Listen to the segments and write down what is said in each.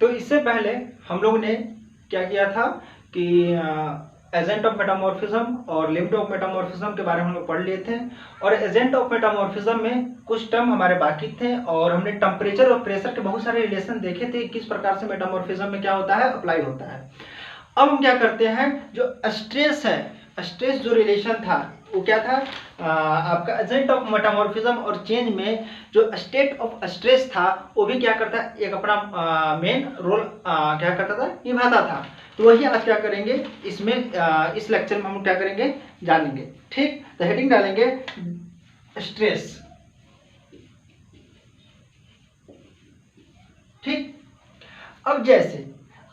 तो इससे पहले हम लोग ने क्या किया था कि एजेंट ऑफ मेटामॉर्फिज्म और लिमिट ऑफ मेटामॉर्फिज्म के बारे में हम लोग पढ़ लिए थे। और एजेंट ऑफ मेटामॉर्फिज्म में कुछ टर्म हमारे बाकी थे और हमने टेम्परेचर और प्रेशर के बहुत सारे रिलेशन देखे थे, किस प्रकार से मेटामॉर्फिज्म में क्या होता है, अप्लाई होता है। अब हम क्या करते हैं, जो स्ट्रेस है, स्ट्रेस जो रिलेशन था वो क्या था, आपका एजेंट ऑफ मेटामॉर्फिज्म और चेंज में जो स्टेट ऑफ स्ट्रेस था वो भी क्या करता है, एक अपना मेन रोल क्या करता था, निभाता था। तो वही आज क्या करेंगे इसमें, इस लेक्चर में हम क्या करेंगे जानेंगे। ठीक, तो हेडिंग डालेंगे स्ट्रेस। ठीक, अब जैसे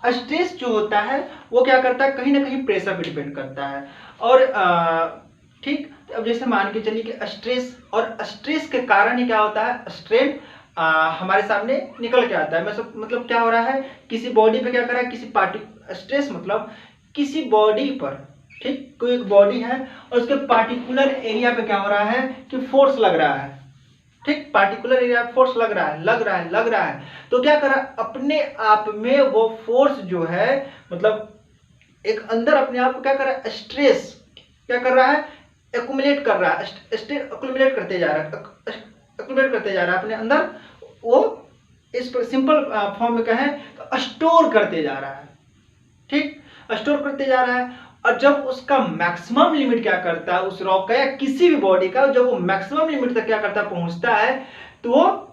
स्ट्रेस जो होता है वो क्या करता है, कहीं ना कहीं प्रेशर पे डिपेंड करता है। और ठीक, अब जैसे मान के चलिए कि स्ट्रेस, और स्ट्रेस के कारण ही क्या होता है, स्ट्रेन हमारे सामने निकल के आता है। मतलब क्या हो रहा है, किसी बॉडी पे क्या कर रहा है, किसी स्ट्रेस मतलब किसी बॉडी पर, ठीक, कोई एक बॉडी है और उसके पार्टिकुलर एरिया पे क्या हो रहा है कि फोर्स लग रहा है। ठीक, पार्टिकुलर एरिया फोर्स लग रहा है। तो क्या कर रहा है, अपने आप में वो फोर्स जो है, मतलब एक अंदर अपने आप को क्या कर रहा है, स्ट्रेस क्या कर रहा है, एक्युमुलेट कर रहा है, स्ट्रेस एक्युमुलेट करते जा रहा है अपने अंदर। वो इस सिंपल फॉर्म में कहें तो स्टोर करते जा रहा है। ठीक, स्टोर करते जा रहा है। और जब उसका मैक्सिमम लिमिट क्या करता है, उस रॉक का या किसी भी बॉडी का, जब वो मैक्सिमम लिमिट तक क्या करता है, पहुंचता है, तो वो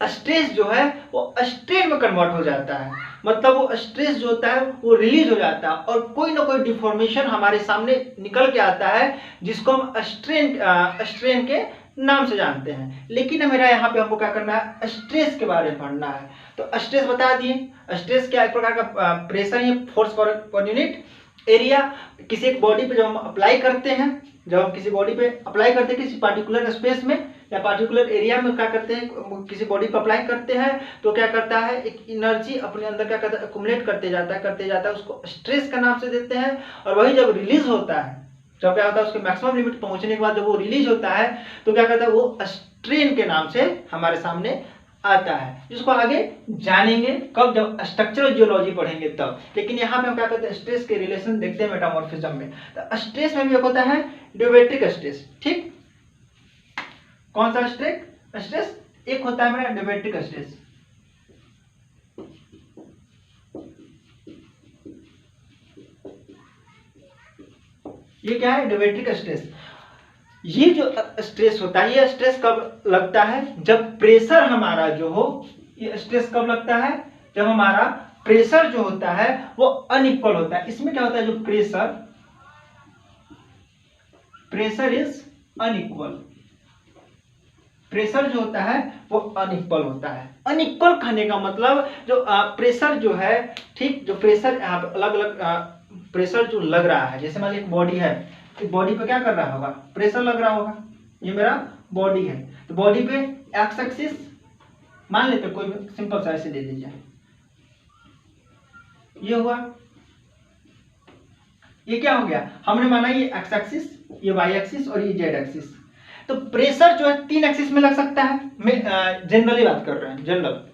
स्ट्रेस जो है वो स्ट्रेन में कन्वर्ट हो जाता है। मतलब वो स्ट्रेस जो होता है वो रिलीज हो जाता है और कोई ना कोई डिफॉर्मेशन हमारे सामने निकल के आता है, जिसको हम स्ट्रेन के नाम से जानते हैं। लेकिन मेरा यहाँ पे हमको क्या करना है, स्ट्रेस के बारे में पढ़ना है। तो स्ट्रेस बता दिए, स्ट्रेस क्या एक प्रकार का प्रेशर है, फोर्स पर यूनिट एरिया। किसी एक बॉडी पे जब हम अप्लाई करते हैं, किसी पार्टिकुलर स्पेस में या पार्टिकुलर एरिया में क्या करते हैं, किसी बॉडी पर अप्लाई करते हैं, तो क्या करता है, एक एनर्जी अपने अंदर क्या करता है, एक्युमुलेट करते जाता है, उसको स्ट्रेस का नाम से देते हैं। और वही जब रिलीज होता है, जब क्या होता है, उसके मैक्सिमम लिमिट पहुंचने के बाद जब वो रिलीज होता है, तो क्या करता है, वो स्ट्रेन के नाम से हमारे सामने आता है, जिसको आगे जानेंगे कब, जब स्ट्रक्चरल जियोलॉजी पढ़ेंगे तब। लेकिन यहाँ पे हम क्या करते हैं, स्ट्रेस के रिलेशन देखते हैं मेटामॉर्फिज्म में। तो स्ट्रेस में भी एक होता है डियोबेटिक स्ट्रेस। ठीक, कौन सा स्ट्रेस, एक होता है मेरा डियोबेटिक स्ट्रेस। ये क्या है, डियोबेटिक स्ट्रेस। ये जो स्ट्रेस होता है, ये स्ट्रेस कब लगता है, जब प्रेशर हमारा जो हो, ये स्ट्रेस कब लगता है, जब हमारा प्रेशर जो होता है वो अनइक्वल होता है। इसमें क्या होता है, जो प्रेशर इज अनइक्वल, प्रेशर जो होता है वो अनइक्वल होता है। अनइक्वल कहने का मतलब जो प्रेशर जो है, ठीक, जो प्रेशर यहाँ पे अलग अलग प्रेशर जो लग रहा है, जैसे मान लीजिए एक बॉडी है, बॉडी पे क्या कर रहा होगा, प्रेशर लग रहा होगा। ये मेरा बॉडी है, तो बॉडी पे एक्स एक्सिस मान लेते, कोई सिंपल सा ऐसे दे दीजिए, ये हुआ, ये क्या हो गया, हमने माना ये एक्स एक्सिस, ये वाई एक्सिस और ये जेड एक्सिस। तो प्रेशर जो है 3 एक्सिस में लग सकता है, जनरली बात कर रहे हैं, general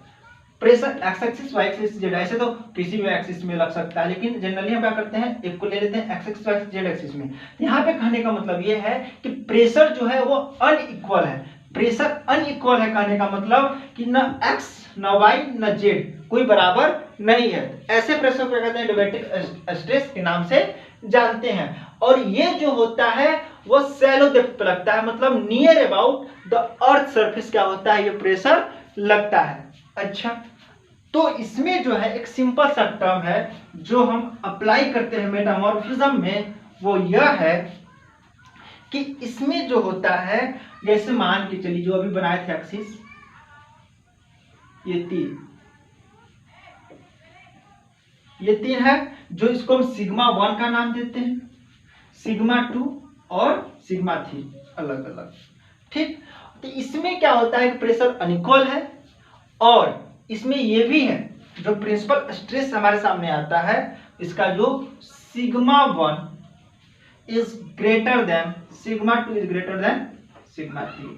pressure x axis y axis z, ऐसे तो किसी भी एक्सिस में लग सकता है, लेकिन जनरली हम क्या करते हैं, एक को ले लेते हैं x axis y axis z axis में। यहाँ पे कहने का मतलब ये है कि प्रेशर जो है वो अनइक्वल है। प्रेशर अनइक्वल है कहने का मतलब कि न एक्स न वाई न जेड कोई बराबर नहीं है। ऐसे प्रेशर को कहते हैं डियोबेटिक स्ट्रेस के नाम से जानते हैं। और ये जो होता है वो शैलो डेप्थ पे लगता है, मतलब near about the earth surface क्या होता है, ये प्रेशर लगता है। अच्छा, तो इसमें जो है एक सिंपल सा टर्म है जो हम अप्लाई करते हैं मेटामॉर्फिज्म में, वो यह है कि इसमें जो होता है, जैसे मान के चलिए जो अभी बनाए थे एक्सिस, ये तीन है, जो इसको हम सिग्मा 1 का नाम देते हैं, सिग्मा 2 और सिग्मा 3 अलग अलग। ठीक, तो इसमें क्या होता है कि प्रेशर अनइक्वल है, और इसमें ये भी है जो प्रिंसिपल स्ट्रेस हमारे सामने आता है, इसका जो sigma 1 is greater than sigma 2 is greater than sigma 3,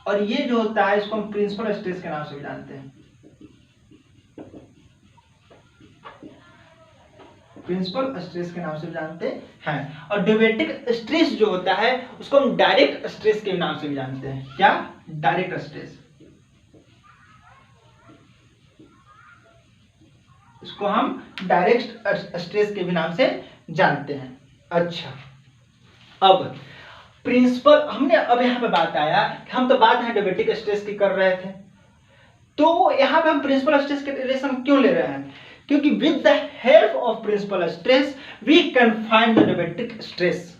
और ये जो होता है इसको हम प्रिंसिपल स्ट्रेस के नाम से भी जानते हैं। प्रिंसिपल स्ट्रेस के नाम से जानते हैं। और ड्यूवेटिक स्ट्रेस जो होता है उसको हम डायरेक्ट स्ट्रेस के नाम से भी जानते हैं। क्या? Direct stress. इसको हम डायरेक्ट स्ट्रेस के भी नाम से जानते हैं। अच्छा, अब प्रिंसिपल हमने अब यहाँ पे बात आया कि हम तो बात है ड्यूवेटिक स्ट्रेस की कर रहे थे, तो यहाँ पे हम प्रिंसिपल स्ट्रेस के रिलेशन क्यों ले रहे हैं? क्योंकि with the help of principal stress we can find the deviatoric stress,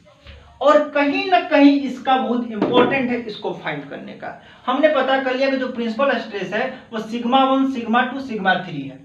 और कहीं ना कहीं इसका बहुत इंपॉर्टेंट है इसको फाइंड करने का। हमने पता कर लिया कि जो प्रिंसिपल स्ट्रेस है वो सिग्मा 1 सिग्मा 2 सिग्मा 3 है।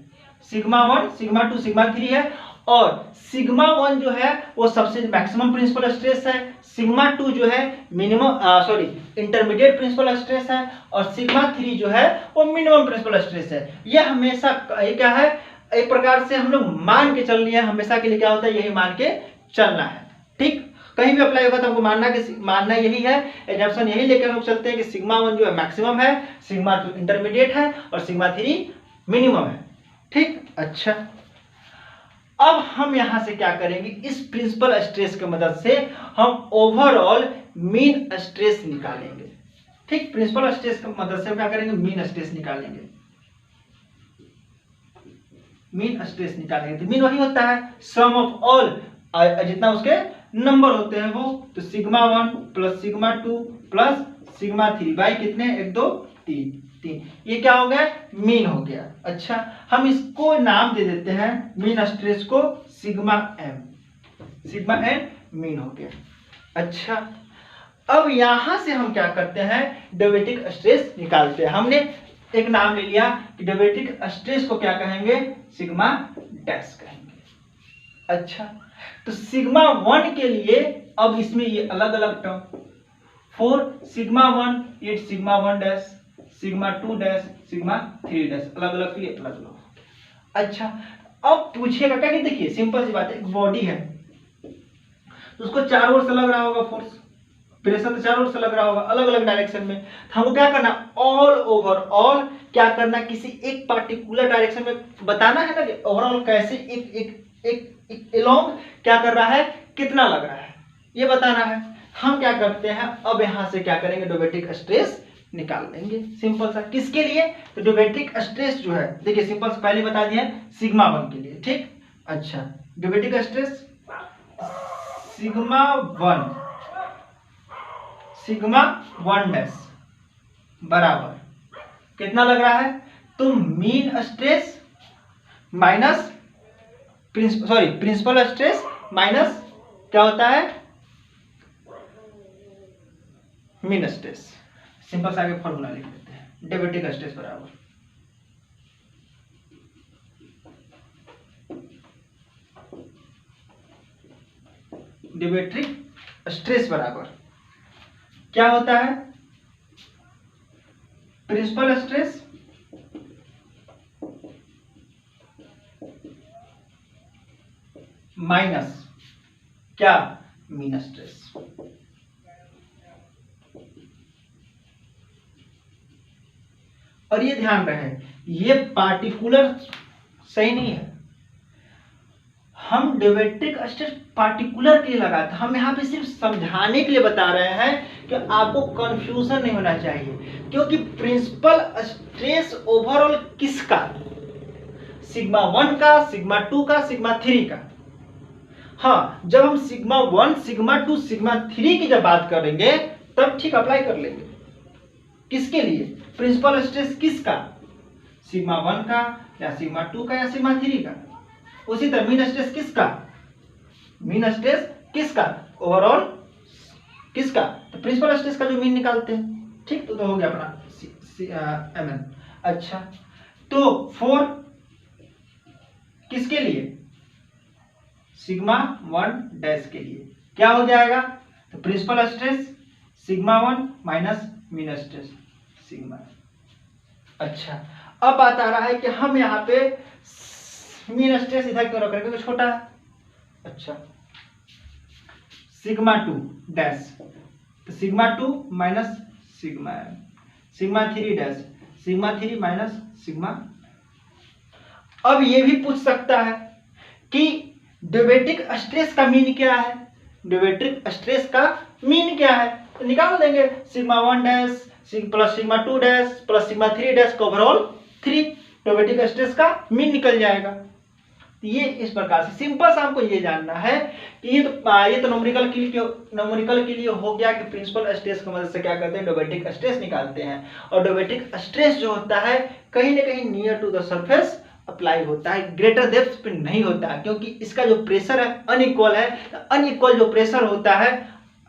सिग्मा 1 सिग्मा 2 सिग्मा 3 है, और सिग्मा 1 जो है वो सबसे मैक्सिमम प्रिंसिपल स्ट्रेस है, सिग्मा 2 जो है इंटरमीडिएट प्रिंसिपल स्ट्रेस है, और सिग्मा 3 जो है वो मिनिमम प्रिंसिपल स्ट्रेस है। यह हमेशा क्या है, एक प्रकार से हम लोग मान के चल रही है, हमेशा के लिए क्या होता है यही मान के चलना है। ठीक, कहीं भी अप्लाई होगा तो हमको मानना यही है, एजम्पशन यही लेकर हम लोग चलते हैं कि सिग्मा 1 जो है मैक्सिमम है, सिग्मा 2 इंटरमीडिएट है, और सिग्मा 3 मिनिमम है। ठीक, अच्छा, अब हम यहां से क्या करेंगे, इस प्रिंसिपल स्ट्रेस की मदद से हम ओवरऑल मीन स्ट्रेस निकालेंगे। ठीक, प्रिंसिपल स्ट्रेस की मदद से क्या करेंगे, मीन स्ट्रेस निकालेंगे। मीन स्ट्रेस निकालेंगे तो मीन वही होता है सम ऑफ ऑल, जितना उसके नंबर होते हैं वो, तो sigma 1 plus sigma 2 plus sigma 3 by कितने, 1 2 3, ये क्या हो गया, मीन हो गया। अच्छा, हम इसको नाम दे देते हैं मीन स्ट्रेस को sigma m, sigma m mean हो गया। अच्छा, अब यहां से हम क्या करते हैं, ड्यूवेटिक स्ट्रेस निकालते हैं। हमने एक नाम ले लिया कि ड्यूवेटिक स्ट्रेस को क्या कहेंगे, सिग्मा डैश कहेंगे। अच्छा, तो सिग्मा 1 के लिए अब इसमें ये अलग अलग term, 4 sigma 1 8 sigma 1 dash, sigma 2 dash, sigma 3 dash, अलग अलग के लिए अलग अलग। अच्छा, अब पूछेगा क्या कि देखिए सिंपल सी बात है, एक बॉडी है तो उसको चारों ओर से लग रहा होगा फोर्स, प्रेशर तो चारों ओर से लग रहा होगा अलग अलग डायरेक्शन में। तो हमको क्या करना, ऑल ओवर ऑल क्या करना, किसी एक पार्टिकुलर डायरेक्शन में बताना है ना कि ओवरऑल कैसे एक एक एक एलोंग क्या कर रहा है, कितना लग रहा है, ये बताना है। हम क्या करते हैं, अब यहां से क्या करेंगे, ड्यूवेटिक स्ट्रेस निकाल लेंगे। सिंपल सा, किसके लिए, तो ड्यूवेटिक स्ट्रेस जो है, देखिए सिंपल से पहले बता दिया सिग्मा 1 के लिए। ठीक, अच्छा, ड्यूवेटिक स्ट्रेस सिग्मा 1 डैश बराबर कितना लग रहा है, तो mean stress minus principal stress minus क्या होता है, मीन स्ट्रेस। सिंपल सा आगे फॉर्मूला लिख देते हैं, ड्यूवेटिक स्ट्रेस बराबर ड्यूवेटिक स्ट्रेस बराबर क्या होता है, प्रिंसिपल स्ट्रेस माइनस क्या, मीन स्ट्रेस। और ये ध्यान रहे, ये पार्टिकुलर सही नहीं है, हम ड्यूवेटिक स्ट्रेस पार्टिकुलर के लिए लगाते हैं, हम यहाँ पे सिर्फ समझाने के लिए बता रहे हैं कि आपको कंफ्यूजन नहीं होना चाहिए। क्योंकि प्रिंसिपल स्ट्रेस ओवरऑल किसका, सिग्मा 1 का, सिग्मा 2 का, सिग्मा 3 का। हाँ, जब हम सिग्मा 1 सिग्मा 2 सिग्मा 3 की जब बात करेंगे तब ठीक अप्लाई कर लेंगे। किसके लिए, प्रिंसिपल स्ट्रेस किसका, सिग्मा 1 का या सिग्मा 2 का या सिग्मा 3 का। उसी तरह मीन स्ट्रेस किसका, मीन स्ट्रेस किसका, ओवरऑल किसका, तो प्रिंसिपल स्ट्रेस का जो मीन निकालते हैं। ठीक, तो हो गया अपना mn। अच्छा, तो 4 किसके लिए, सिग्मा 1 डैश के लिए क्या हो जाएगा, तो principal stress sigma 1 minus mean stress sigma. अच्छा, अब बात आ रहा है कि हम यहाँ पे मीन स्ट्रेस इधर क्यों रख रहे हैं, क्योंकि छोटा है। अच्छा, सिग्मा 2 डैश, तो sigma 2 minus sigma m, sigma 3 dash, sigma 3 minus sigma. अब ये भी पूछ सकता है कि ड्यूबेटिक स्ट्रेस का मीन क्या है? ड्यूबेटिक स्ट्रेस का मीन क्या है? तो निकाल देंगे sigma 1 dash plus sigma 2 dash plus sigma 3 dash का ओवरऑल 3 ड्यूबेटिक स्ट्रेस का मीन निकल जाएगा। तो ये इस प्रकार से सिंपल सा हमको ये जानना है कि ये तो न्यूमेरिकल के लिए हो गया कि प्रिंसिपल स्ट्रेस की मदद से क्या करते हैं, ड्यूबेटिक स्ट्रेस निकालते हैं। और ड्यूबेटिक स्ट्रेस जो होता है कहीं ना कहीं near to the surface apply होता है, ग्रेटर डेप्थ पे नहीं होता है, क्योंकि इसका जो प्रेशर है अनइक्वल है। अनइक्वल जो प्रेशर होता है,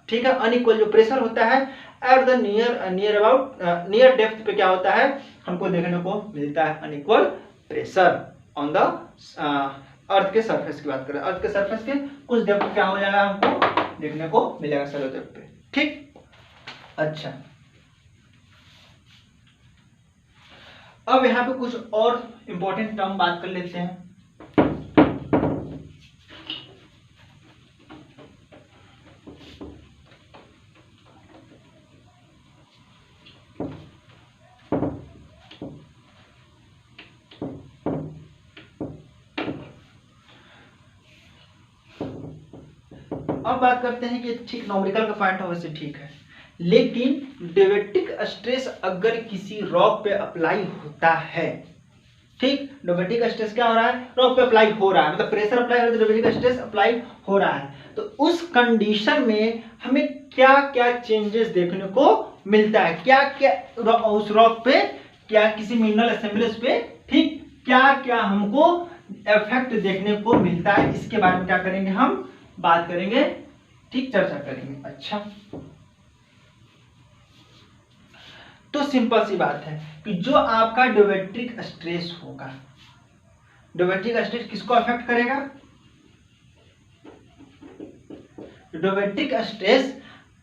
ठीक है, अनइक्वल जो प्रेशर होता है एट द नियर डेप्थ पे क्या होता है, हमको देखने को मिलता है unequal pressure on the earth के सरफेस की बात करें, अर्थ के सरफेस के कुछ डेप्थ क्या हो जाएगा हमको देखने को मिलेगा सेलो डेप्थ पे, ठीक। अच्छा, अब यहाँ पे कुछ और इंपॉर्टेंट टर्म बात कर लेते हैं। अब बात करते हैं कि ठीक न्यूमेरिकल का पॉइंट ऑफ व्यू से ठीक है, लेकिन ड्यूबेटिक स्ट्रेस अगर किसी रॉक पे अप्लाई होता है, ठीक, ड्यूबेटिक स्ट्रेस क्या हो रहा है, रॉक पे अप्लाई हो रहा है, मतलब प्रेशर अप्लाई हो रहा है, ड्यूबेटिक स्ट्रेस अप्लाई हो रहा है, तो उस कंडीशन में हमें क्या क्या चेंजेस देखने को मिलता है, क्या क्या उस रॉक पे, क्या किसी मिनरल असेंबलीज पे, ठीक, क्या क्या हमको इफेक्ट देखने को मिलता है, इसके बारे में क्या करेंगे, हम बात करेंगे, ठीक, चर्चा करेंगे। अच्छा, तो सिंपल सी बात है कि जो आपका ड्यूबेटिक स्ट्रेस होगा, ड्यूबेटिक स्ट्रेस किसको अफेक्ट करेगा, ड्यूबेटिक स्ट्रेस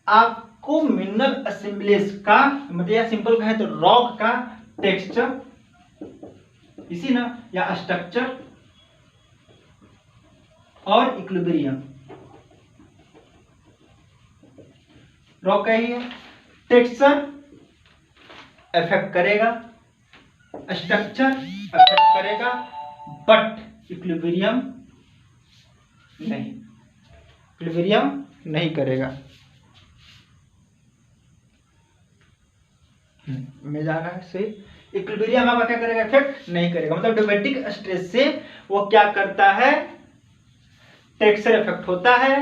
आपको मिनरल असेंबलीज का, मतलब या सिंपल कहे तो रॉक का टेक्सचर, इसी ना, या स्ट्रक्चर और इक्विलिब्रियम, रॉक का ही है, टेक्सचर इफेक्ट करेगा, स्ट्रक्चर इफेक्ट करेगा, बट इक्विलिब्रियम नहीं, इक्विलिब्रियम नहीं करेगा। में जा रहा है सही, इक्विलिब्रियम आपका क्या करेगा, इफेक्ट नहीं करेगा। मतलब ड्यूबेटिक स्ट्रेस से वो क्या करता है, टेक्सचर इफेक्ट होता है,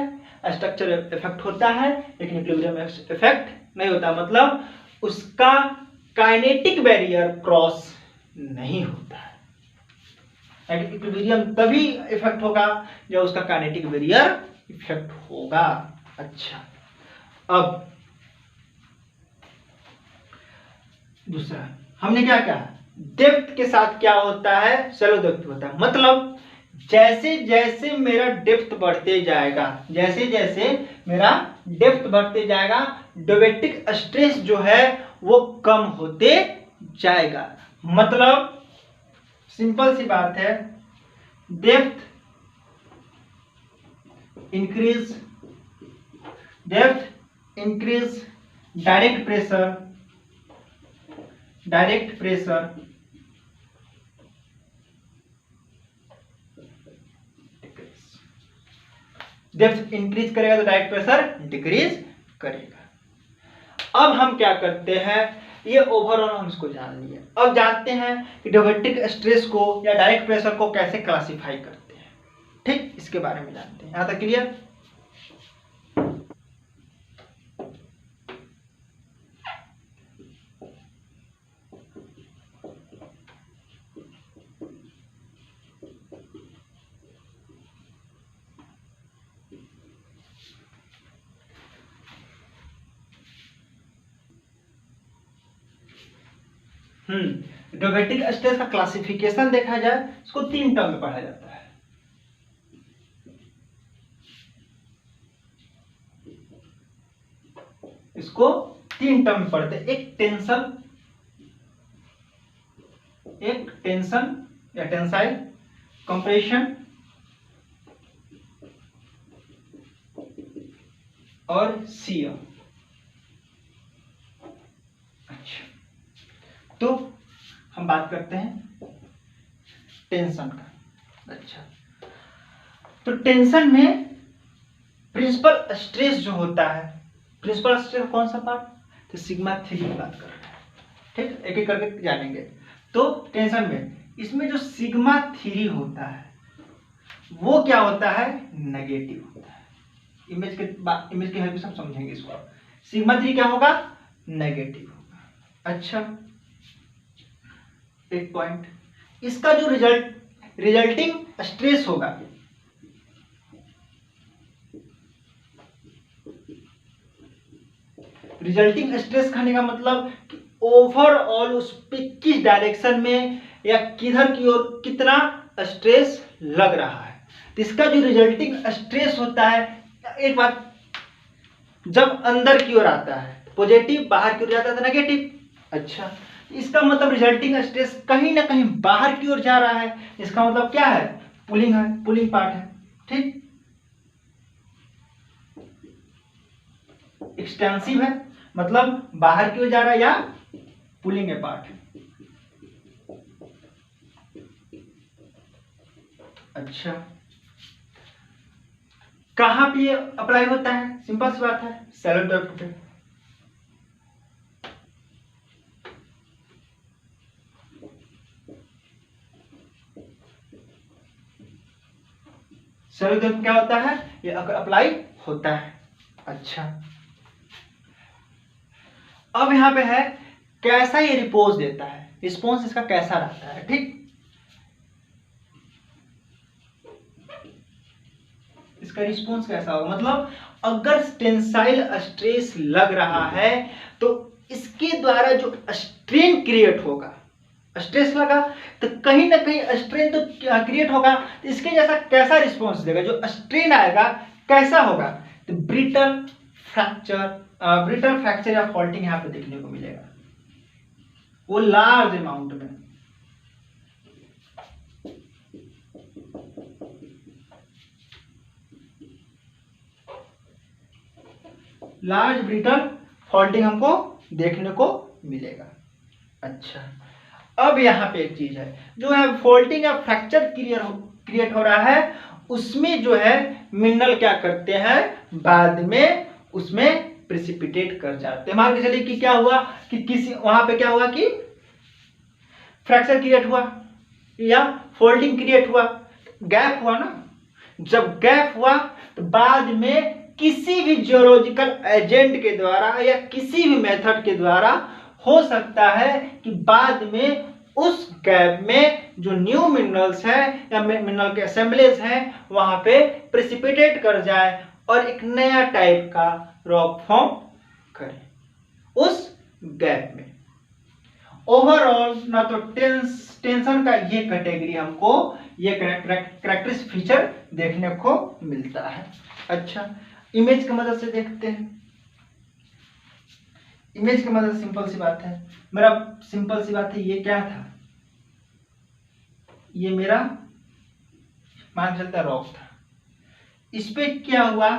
स्ट्रक्चर इफेक्ट होता है, लेकिन इक्विलिब्रियम इफेक्ट नहीं होता, मतलब उसका काइनेटिक बैरियर क्रॉस नहीं होता है। इक्विलिब्रियम तभी इफेक्ट होगा जब उसका काइनेटिक बैरियर इफेक्ट होगा। अच्छा, अब दूसरा हमने क्या कहा, डेप्थ के साथ क्या होता है, शैलो डेप्थ होता है, मतलब जैसे जैसे मेरा डेप्थ बढ़ते जाएगा, जैसे जैसे मेरा डेप्थ बढ़ते जाएगा, ड्यूबेटिक स्ट्रेस जो है वो कम होते जाएगा। मतलब सिंपल सी बात है, depth increase, depth increase, direct pressure depth increase करेगा तो डायरेक्ट प्रेशर डिक्रीज करेगा। अब हम क्या करते हैं, ये ओवरऑल हम इसको जान लिए, अब जानते हैं कि ड्यूबेटिक स्ट्रेस को या डायरेक्ट प्रेशर को कैसे क्लासिफाई करते हैं, ठीक, इसके बारे में जानते हैं। यहां तक क्लियर। ड्यूबेटिक स्ट्रेस का क्लासिफिकेशन देखा जाए, इसको 3 टर्म में पढ़ा जाता है। इसको 3 टर्म में पढ़ते हैं, एक टेंशन या टेंसाइल, कंप्रेशन और शियर। अच्छा, तो हम बात करते हैं टेंशन का। अच्छा, तो टेंशन में प्रिंसिपल स्ट्रेस जो होता है, प्रिंसिपल स्ट्रेस कौन सा पार्ट, तो सिग्मा 3 की बात कर रहे हैं। ठीक, एक एक करके जानेंगे। तो टेंशन में इसमें जो सिग्मा 3 होता है वो क्या होता है, नेगेटिव होता है। इमेज की हेल्प से हम समझेंगे इसको। सिग्मा 3 क्या होगा, नेगेटिव होगा। अच्छा, एक पॉइंट, इसका जो रिजल्टिंग स्ट्रेस होगा, रिजल्टिंग स्ट्रेस खाने का मतलब कि ओवरऑल उस पे किस डायरेक्शन में या किधर की ओर कितना स्ट्रेस लग रहा है। तो इसका जो रिजल्टिंग स्ट्रेस होता है, एक बात, जब अंदर की ओर आता है पॉजिटिव, बाहर की ओर जाता है तो नेगेटिव। अच्छा, इसका मतलब रिजल्टिंग स्ट्रेस कहीं ना कहीं बाहर की ओर जा रहा है, इसका मतलब क्या है, पुलिंग है, पुलिंग पार्ट है। ठीक, एक्सटेंसिव है मतलब बाहर की ओर जा रहा है, या पुलिंग है पार्ट। अच्छा, कहां पे अप्लाई होता है, सिंपल सी बात है, सैलो डक्ट पे। सैलो डक्ट क्या होता है, ये अप्लाई होता है। अच्छा, अब यहां पे है कैसा ये रिपोज देता है, रिस्पॉन्स इसका कैसा रहता है। ठीक, इसका रिस्पॉन्स कैसा होगा, मतलब अगर टेंसाइल स्ट्रेस लग रहा है तो इसके द्वारा जो स्ट्रेन क्रिएट होगा, स्ट्रेस लगा तो कहीं ना कहीं स्ट्रेन तो क्रिएट होगा, तो इसके जैसा कैसा रिस्पॉन्स देगा, जो स्ट्रेन आएगा कैसा होगा, तो ब्रिटल फ्रैक्चर या फॉल्टिंग यहां पे देखने को मिलेगा, वो लार्ज अमाउंट में। लार्ज ब्रिटल फॉल्टिंग हमको देखने को मिलेगा। अच्छा, अब यहां पे एक चीज है, जो है फॉल्टिंग या फ्रैक्चर क्रिएट हो रहा है, उसमें जो है मिनरल क्या करते हैं, बाद में उसमें प्रेसिपिटेट कर जाते हैं। मान के चलिए कि क्या हुआ कि किसी वहां पे क्या हुआ कि फ्रैक्चर क्रिएट हुआ या फोल्डिंग क्रिएट हुआ, गैप हुआ ना, जब गैप हुआ तो बाद में किसी भी जियोलॉजिकल एजेंट के द्वारा या किसी भी मेथड के द्वारा हो सकता है कि बाद में उस गैप में जो न्यू मिनरल्स है या मिनरल के असेंबलीज हैं वहां पे प्रेसिपिटेट कर जाए और एक नया टाइप का रॉक फॉर्म करे उस गैप में। ओवरऑल ना तो टेंशन का ये कैटेगरी हमको ये कैरेक्टरिस्टिक फीचर देखने को मिलता है। अच्छा, इमेज की मदद से देखते हैं। इमेज की मदद से सिंपल सी बात है, मेरा सिंपल सी बात है, ये क्या था, ये मेरा मान चलता रॉक था, इस पे क्या हुआ,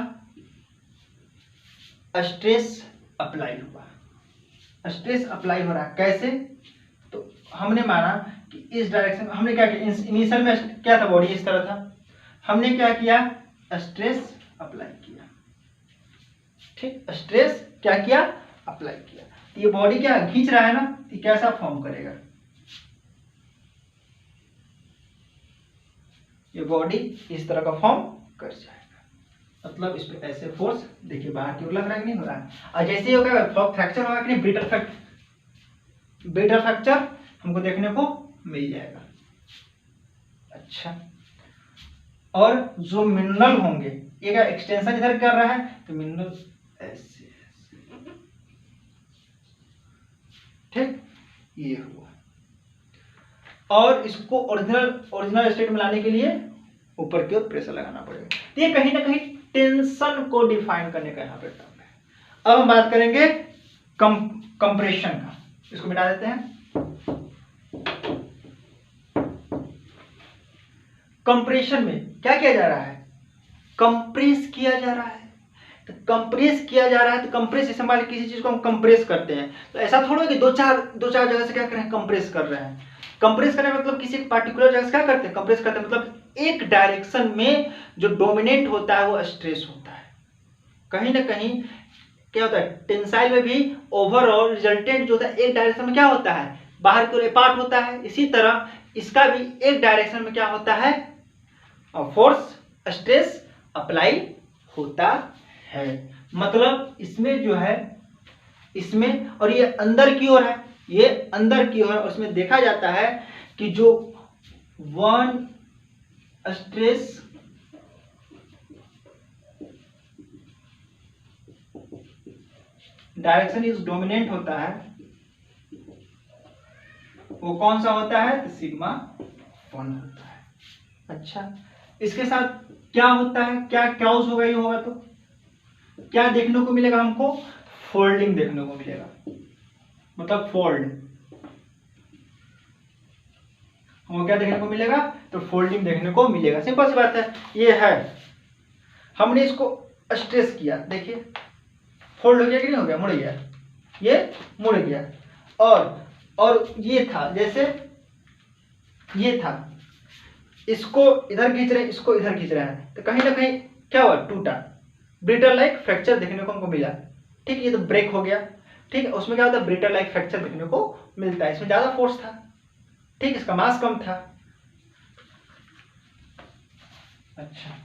स्ट्रेस अप्लाई हुआ, स्ट्रेस अप्लाई हो रहा है कैसे, तो हमने माना कि इस डायरेक्शन, हमने क्या किया, इनिशियल में क्या था, बॉडी इस तरह था, हमने क्या किया, स्ट्रेस अप्लाई किया। ठीक, स्ट्रेस क्या किया, अप्लाई किया, तो ये बॉडी क्या खींच रहा है ना, तो कैसा फॉर्म करेगा, ये बॉडी इस तरह का फॉर्म कर जाएगा, मतलब इस पे ऐसे फोर्स देखिए बाहर की ओर लग रहा है कि नहीं हो रहा है, और जैसे ही होगा फ्रैक्चर होगा कि नहीं, ब्रिटल फ्रैक्चर हमको देखने को मिल जाएगा। अच्छा, और जो मिनरल होंगे, ये क्या एक्सटेंशन इधर कर रहा है, तो मिनरल ऐसे, ठीक, ये हुआ, और इसको ओरिजिनल स्टेट में लाने के लिए ऊपर की ओर प्रेशर लगाना पड़ेगा। तो ये कहीं ना कहीं टेंशन को डिफाइन करने का यहाँ पे टर्म है। अब हम बात करेंगे कंप्रेशन का, इसको मिटा देते हैं। कंप्रेशन में क्या किया जा रहा है, कंप्रेस किया जा रहा है, तो कंप्रेस किया जा रहा है, तो कंप्रेस जैसे मान किसी चीज को हम कंप्रेस करते हैं, तो ऐसा थोड़ा कि दो चार जगह से क्या कर रहे हैं, कंप्रेस कर रहे हैं। कंप्रेस करने का मतलब किसी पार्टिकुलर जगह से क्या करते हैं, कंप्रेस करते हैं, मतलब एक डायरेक्शन में जो डोमिनेंट होता है वो स्ट्रेस होता है। कहीं ना कहीं क्या होता है, टेंसाइल में भी ओवरऑल रिजल्टेंट जो होता है एक डायरेक्शन में क्या होता है, बाहर की ओर अपार्ट होता है। इसी तरह इसका भी एक डायरेक्शन में क्या होता है, फोर्स स्ट्रेस अप्लाई होता है। मतलब इसमें जो है, इसमें और ये अंदर की ओर है, ये अंदर की ओर है, उसमें देखा जाता है कि जो one stress direction is dominant होता है, वो कौन सा होता है, तो सिग्मा 1 होता है। अच्छा, इसके साथ क्या होता है, क्या क्याउस होगा, ये होगा तो क्या देखने को मिलेगा हमको, फोल्डिंग देखने को मिलेगा, मतलब फोल्ड, हमको क्या देखने को मिलेगा, तो फोल्डिंग देखने को मिलेगा। सिंपल सी बात है, ये है, हमने इसको स्ट्रेस किया, देखिए फोल्ड हो गया कि नहीं हो गया, मुड़ गया, ये मुड़ गया। और ये था, जैसे ये था, इसको इधर खींच रहे हैं, इसको इधर खींच रहे हैं, तो कहीं ना कहीं क्या हुआ, टूटा, ब्रिटल लाइक फ्रैक्चर देखने को हमको मिला। ठीक, ये तो ब्रेक हो गया। ठीक है, उसमें क्या होता है, ब्रिटल लाइक फ्रैक्चर देखने को मिलता है। इसमें ज्यादा फोर्स था, ठीक, इसका मास कम था। अच्छा,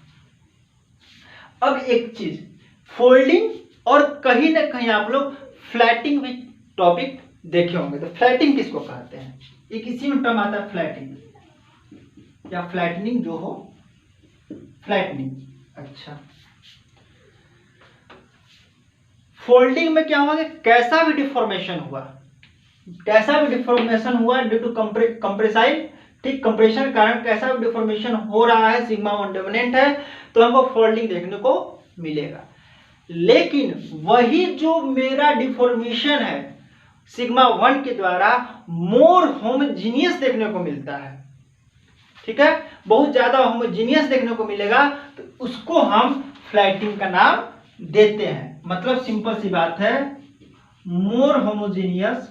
अब एक चीज, फोल्डिंग और कहीं ना कहीं आप लोग फ्लैटिंग भी टॉपिक देखे होंगे। तो फ्लैटिंग किसको कहते हैं, एक इसी में टर्म आता है फ्लैटिंग या फ्लैटनिंग, जो हो फ्लैटनिंग। अच्छा, फोल्डिंग में क्या हुआ कि कैसा भी डिफॉर्मेशन हुआ, कैसा भी डिफॉर्मेशन हुआ ड्यू टू कंप्रेसाइल, ठीक, कंप्रेशन के कारण कैसा भी डिफॉर्मेशन हो रहा है, सिग्मा 1 डोमिनेंट है, तो हमको फोल्डिंग देखने को मिलेगा। लेकिन वही जो मेरा डिफॉर्मेशन है सिग्मा 1 के द्वारा मोर होमोजीनियस देखने को मिलता है। ठीक है, बहुत ज्यादा होमोजीनियस देखने को मिलेगा, तो उसको हम फ्लैटिंग का नाम देते हैं। मतलब सिंपल सी बात है, मोर होमोजीनियस